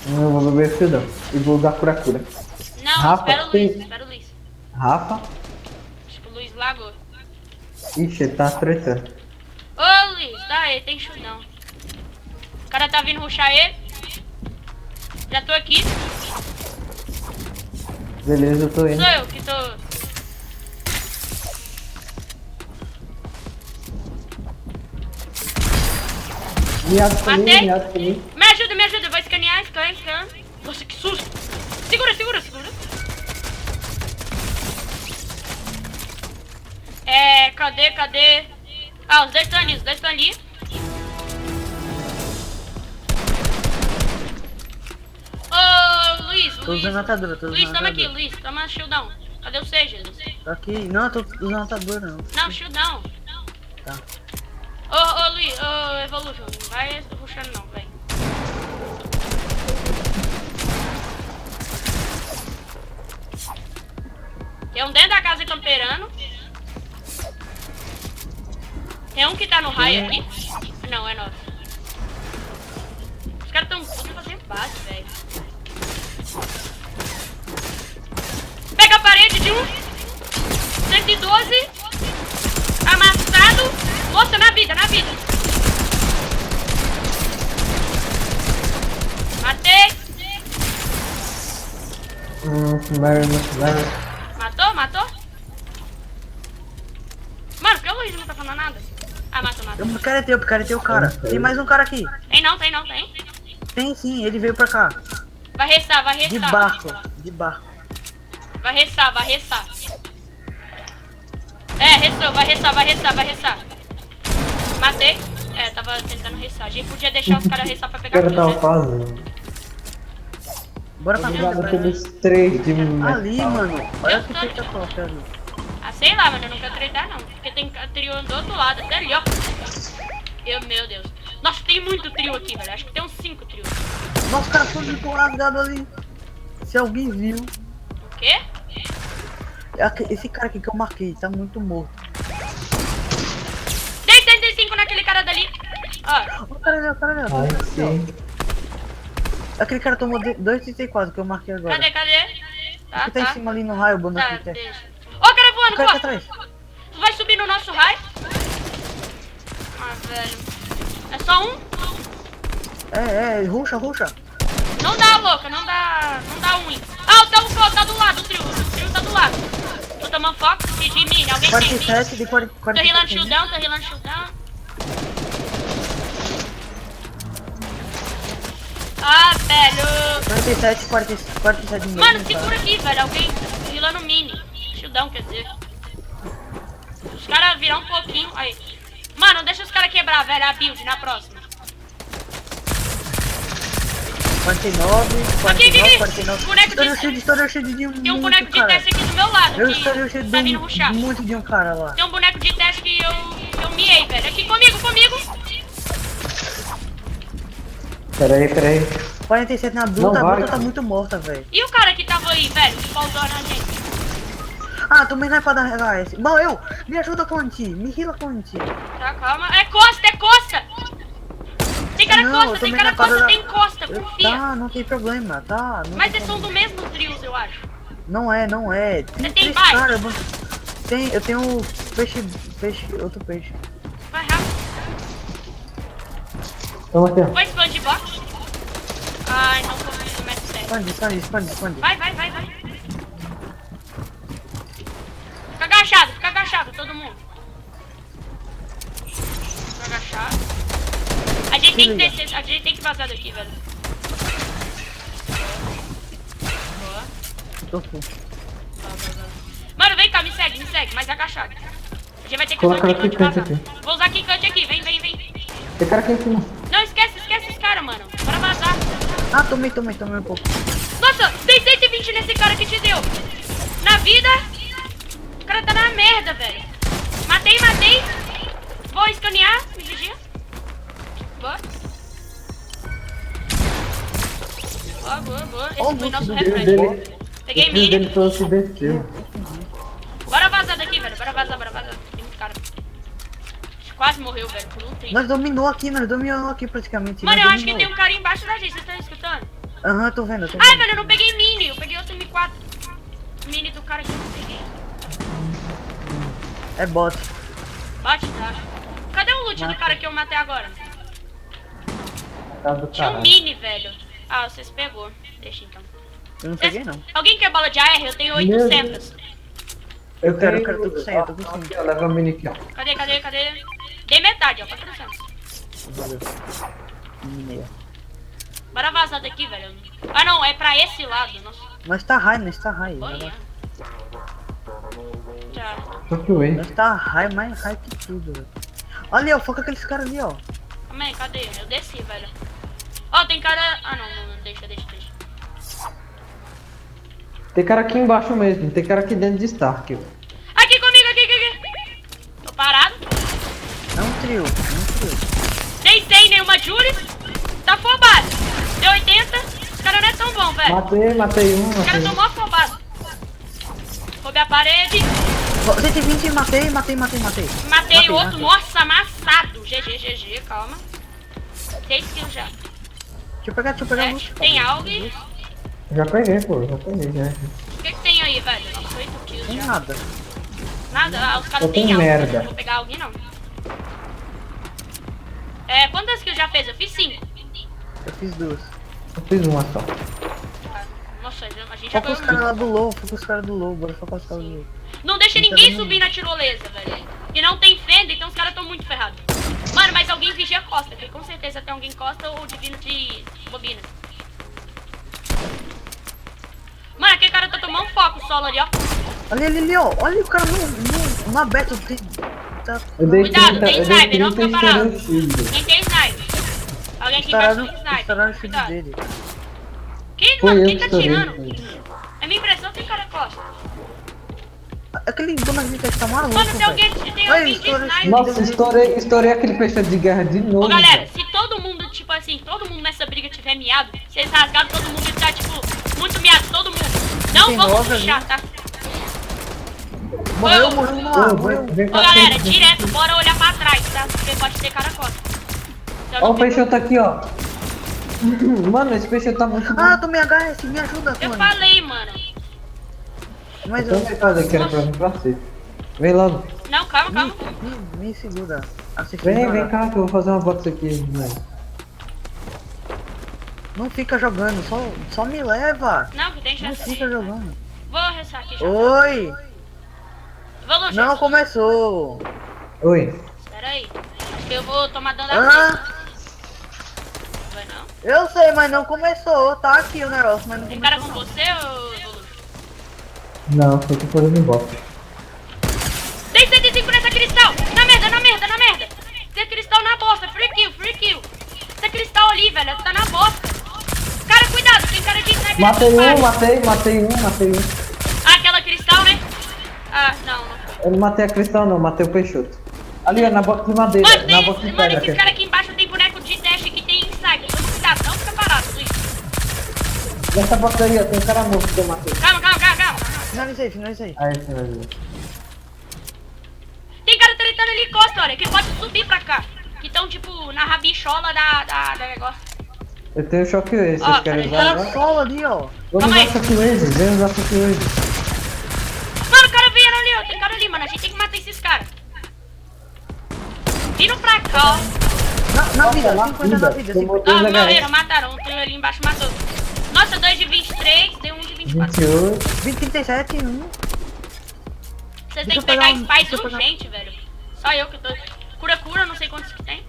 Não vou beber fio não. E vou usar cura-cura. Não, Rafa, espera o tem- Luiz, espera o Luiz. Rafa? Acho que o Luiz lagou. Ixi, ele tá tretando. Ô Luiz, dá ele, tem chute não. O cara tá vindo rushar ele. Já tô aqui. Beleza, eu tô indo. Sou eu que tô. Miado comigo, Matei. miado comigo. Me ajuda, eu vou escanear, escanear. Nossa, que susto. Segura. Cadê? Ah, os dois estão ali. Ô, Luiz. Tô usando atadura, tô usando Luiz, toma aqui, atadura. Luiz, toma shieldão. Cadê o C, Jesus? Tô aqui. Não, eu tô usando atadura não. Não, shieldão. Tá. Ô, Luiz, ô, Evolution, não vai rushando não, velho. Tem um dentro da casa camperando. Tem um que tá no raio aqui. Não, é nosso. Os caras tão fazendo base, velho. Pega a parede de um. 112. Amassado. Moça, na vida. Matei. Matou? Mano, por que o Luiz não tá falando nada? Ah, matou. Eu picaretei o cara. Tem mais um cara aqui. Tem não. Tem sim, ele veio pra cá. Vai restar. De barco. Vai restar. É, vai restar. Matei. É, tava tentando restar. A gente podia deixar os caras restar pra O pegar cara tudo, tava né? fazendo. Bora pra Obrigado frente. pelos 3 de Ali, mano. Olha que tô- feita top ali. Ah, sei lá, mano, eu não quero treinar não. Porque tem trio do outro lado, até ali, ó. Meu Deus. Nossa, tem muito trio aqui, velho. Acho que tem uns 5 trios. Nossa, o cara foi muito rasgado ali. Se alguém viu. O quê? Esse cara aqui que eu marquei tá muito morto. Tem 35 naquele cara dali. Ó, O cara ali, ó. Ai, sim. Aquele cara tomou 2,34 que eu marquei agora. cadê? Tá, Que tá em cima ali no raio, o boneco Tá, que tem. deixa. Ó, o cara O voando, cara tá pô. atrás. Tu vai subir no nosso raio? Ah, velho. É só um? Ruxa. Não dá, louca, não dá ruim. Ah, tá do lado, o trio tá do lado. Tô tomando foco, de mim, alguém tem mim. 47 de 40. Tô rilando shieldão. Ah, velho. 47 de Mano, meio, segura aqui, velho. Alguém rilando mini. Shieldão, quer dizer. Os caras viram um pouquinho. Aí. Mano, deixa os caras quebrar, velho, a build na próxima. 49. Aqui. Boneco de... Estourou shield de um. Tem um boneco de teste aqui do meu lado, Eu estourei o que shield tá vindo rushar. muito de um cara lá. Tem um boneco de teste que eu miei, velho. Aqui comigo. Pera aí. 47 na Não Duta, a vai. Duta tá muito morta, velho. E o cara que tava aí, velho, que pausou na gente? Ah, também não é pra dar HS. Bom, me ajuda com anti, me heala com anti. Tá, calma. É costa! Tem cara Não, eu costa, também não tem quero- costa, confia. Tá, não tem problema, tá. Não Mas tem eles são do mesmo trios, eu acho. Não é. Você tem três bike? caras, eu tenho outro peixe. Vai rápido. Toma aqui, ó. Vou expandir box. Ai, não consigo, mestre 7. Expande. Vai. Fica agachado, todo mundo. Fica agachado. A gente tem que descer, a gente tem que vazar daqui, velho. Boa. Tô full. Mano, vem cá, me segue, mais agachado. A gente vai ter que Coloca usar o aqui, kickante vazar. aqui. Vou usar kickante aqui, vem. Tem cara aqui em cima. Não, esquece esse cara, mano. Bora vazar. Ah, tomei um pouco. Nossa, tem 120 nesse cara que te deu. Na vida. O cara tá na merda, velho. Matei. Vou escanear, me vigia. Boa. Boa. Esse foi nosso refresh. Peguei O mini. dele foi o que desceu. Bora vazar daqui, velho. Bora vazar. Tem muito cara. Quase morreu, velho, por um tempo. Nós dominou aqui praticamente. Mano, nós eu acho que dominou. tem um cara embaixo da gente, vocês estão escutando? Aham, tô vendo, tô Ai, vendo. velho, eu não peguei mini. Eu peguei outro M4. Mini do cara que eu não peguei. É bot. Bate, tá? Cadê o loot do cara que eu matei agora? Casa do Tinha um caralho. mini, velho. Ah, vocês pegou. Deixa então. Eu não peguei, não. Alguém quer bala de AR? Eu tenho 800. Eu quero tudo sem, eu tô com Ó, 5. aqui, ó, leva a mini aqui, ó. Cadê? Dei metade, ó. 400. Valeu. Mineira. Bora vazar daqui, velho. Ah, não. É pra esse lado. Nossa. Nós tá high, nós tá high. Olha. Já. Só que o Wayne. Nós tá high, mais high que tudo, velho. Olha ali, ó, foca aqueles caras ali, ó. Calma aí, cadê? Eu desci, velho. Ó, tem cara... Ah, não. Deixa. Tem cara aqui embaixo mesmo, tem cara aqui dentro de Stark. Aqui comigo, aqui. Tô parado. É um trio. Dei 100, nenhuma Juris. Tá afobado. Deu 80. Esse cara não é tão bom, velho. Matei um, Esse cara matei um. tomou afobado. Roubei a parede. 120, matei. Matei outro. Nossa, amassado. GG, calma. 6 kills já. Deixa eu pegar a luz. Tem algo. Já peguei, pô, já. O que tem aí, velho? Nossa, 8 kills Tem já. nada. Nada? Ah, os caras Eu têm tenho algo. merda. Eu não vou pegar alguém, não. É, quantas kills já fez? Eu fiz 5. Eu fiz 2. Eu fiz uma só. Nossa, a gente já Foca os ganhou caras muito. lá do low, bora focar os caras do low. Não deixa Não ninguém tá subir na tirolesa, velho. E não tem fenda, então os caras estão muito ferrados. Mano, mas alguém vigia a costa, porque com certeza tem alguém costa ou divino de bobina. Mano, aquele cara tá tomando foco solo ali, ó. Ali, ó. Olha o cara no aberto. Tá... Eu dei Cuidado, 30, tem eu dei sniper, não 30 fica parado. estourando shield. Quem tem sniper? Alguém aqui embaixo tem Estouraram o sniper. shield Cuidado. dele. Quem, Foi mano, eu quem que tá estourei. tirando? É minha impressão que tem cara costa. Aquele bonequinho que tá maluco, Mano, tem alguém velho. tem Ai, alguém de estourei. sniper. Nossa, estourei aquele peixe de guerra de novo. Ô galera, velho. se todo mundo, tipo assim, todo mundo nessa briga tiver miado, vocês rasgaram todo mundo e tá, tipo, muito miado, todo mundo. Não Tem vamos nove ali. puxar, tá? Morreu Ô, no ar, Ô, morreu. vem Ô cá, galera, vem. direto, bora olhar pra trás, tá? Porque pode ter cara costa. Então, Ó, não o tem- peixe tá aqui, ó. Mano, esse peixe tá muito bom. Ah, tomei HS, me ajuda, Eu mano. falei, mano. Mas Eu eu... também fazer que era pra vir pra você. Vem logo. Não, calma. Me segura. Assiste, Vem cá que eu vou fazer uma box aqui. Né? Não fica jogando, só me leva. Não, que tem Não chance. fica jogando. Vou ressar aqui já. Oi! Vou no Não começou. Oi. Espera aí. Acho que eu vou tomar dano da Ah, Vai não? eu sei, mas não começou. Tá aqui o negócio, mas não Tem começou. cara com você ou Evolution? Não, foi que foi no box. Tem 105 nessa cristal! Na merda! Tem cristal na bosta, free kill! Essa cristal ali, velho, tá na bosta! Cara, cuidado, tem cara de sniper Matei aqui um, embaixo. matei um. Ah, aquela cristal, né? Ah, não foi. Eu não matei a cristal não, matei o peixoto. Ali, ó, na box de madeira, Mano, na box de mano, pedra. esses caras aqui embaixo tem boneco de dash que tem sniper. Toma cuidado, não fica parado, Luiz. Nessa box aí, ó, tem um cara novo que eu matei. Calma. Finalizei. Aí, sim, vai ver. Tem cara tretando ali costa, olha, que pode subir pra cá. Que estão, tipo, na rabichola da negócio. Eu tenho shockwave, Ó, vocês querem usar Tá agora? solo ali, ó. Vamos Calma usar aí. shockwave, vem usar shockwave. Mano, o cara veio ali, ó. Tem cara ali, mano. A gente tem que matar esses caras. Vindo pra cá, ó. Na vida, na 50 na vida. Tomou 50. Ah, 3 morreram, HS. mataram. Um trio ali embaixo matou. Nossa, 2 de 23, deu 1 de 24. 28. 20, 37, 1. Vocês têm Deixa que eu pegar pegar um- spice deixa eu pegar- urgente, velho. Só eu que tô. Cura, não sei quantos que tem.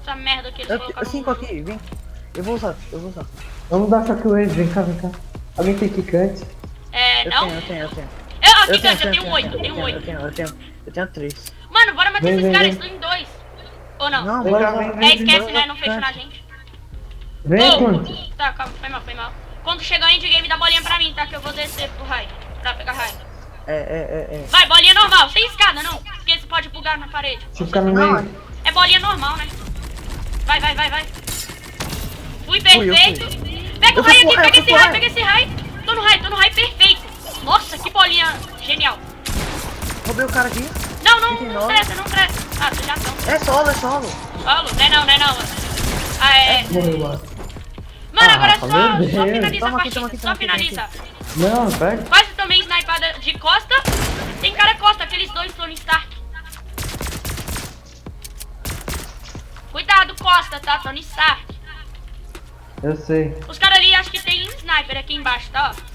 Essa merda que eles colocaram. 5 aqui, vem. Eu vou usar. Vamos dar shockwave, vem cá. Alguém tem quicante? É, não? Eu tenho. Aqui, Gante, eu tenho 8, tenho 8. Eu tenho 3. Mano, bora matar Vem, esses vem, caras, vem. estão em 2. Ou não? Não, Vem bora cá, lá. vem, É, esquece, bora né? lá, Não fechou canto. na gente. Vem, Ô, Quanto. tá, calma, foi mal. Quando chegar o endgame, dá bolinha pra mim, tá? Que eu vou descer pro raio. Pra pegar raio. É. Vai, bolinha normal, sem escada, não. Porque você pode bugar na parede. Se ficar no Não, meio. É bolinha normal, né? Vai. Fui eu perfeito. Pega o Eu raio fui aqui, pro raio, pega fui pro raio. esse raio. Tô no raio perfeito. Nossa, que bolinha genial. Roubei o cara aqui. Não 29. estressa. Ah, vocês já estão. É solo. Solo? Não é não. Ah, é. Morreu lá. Mano, agora meu só Deus. finaliza a Toma aqui, partida, toma aqui, só toma aqui, finaliza. Não, pega. Quase tomei snipada de costa. Tem cara costa, aqueles dois Tony Stark. Cuidado, costa, tá? Tony Stark. Eu sei. Os caras ali acho que tem sniper aqui embaixo, tá? Ó.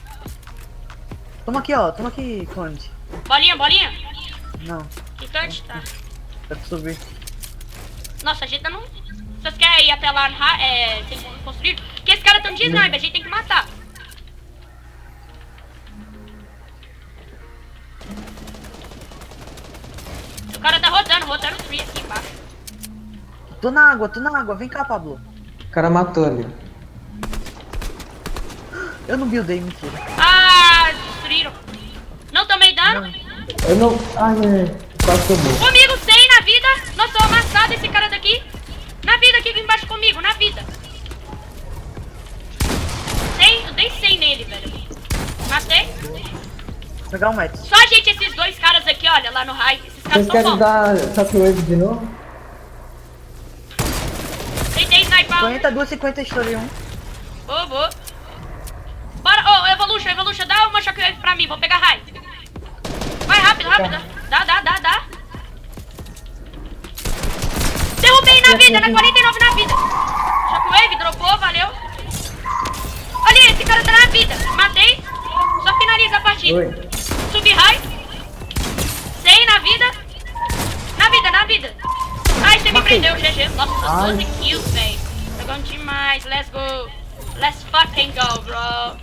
Toma aqui, ó. Toma aqui, Conde. Bolinha, bolinha. Não, Que cante, tá? dá pra subir. Nossa, a gente não... Vocês querem ir até lá, tem como construir? Porque esse cara tá de sniper, a gente tem que matar. O cara tá rodando free aqui embaixo. Tô na água. Vem cá, Pablo. O cara matou ali. Eu não buildei, mentira. Ah, destruíram. Não tomei dano. Eu não. Ai, quase tomou. Comigo 100 na vida. Nossa, eu amassado esse cara daqui. Na vida aqui embaixo comigo, na vida. 100, eu dei 100 nele, velho. Matei. Vou pegar um match. Só, gente, esses dois caras aqui, olha, lá no raio. Esses caras Vocês são querem bons. dar Shockwave de novo? Tentei sniper. 42, 50, estourei um. Boa. Bora, ô, Evolution, dá uma shockwave pra mim, vou pegar raio. Vai, rápido. Dá. Derrubei na vida, na 49 na vida. Shockwave, dropou, valeu. Olha, esse cara tá na vida. Matei. Só finaliza a partida. Oi. Subi raio. 100 na vida. Na vida. Ai, você me prendeu, GG. Nossa, 12 kills, velho. Jogando demais. Let's go. Let's fucking go, bro.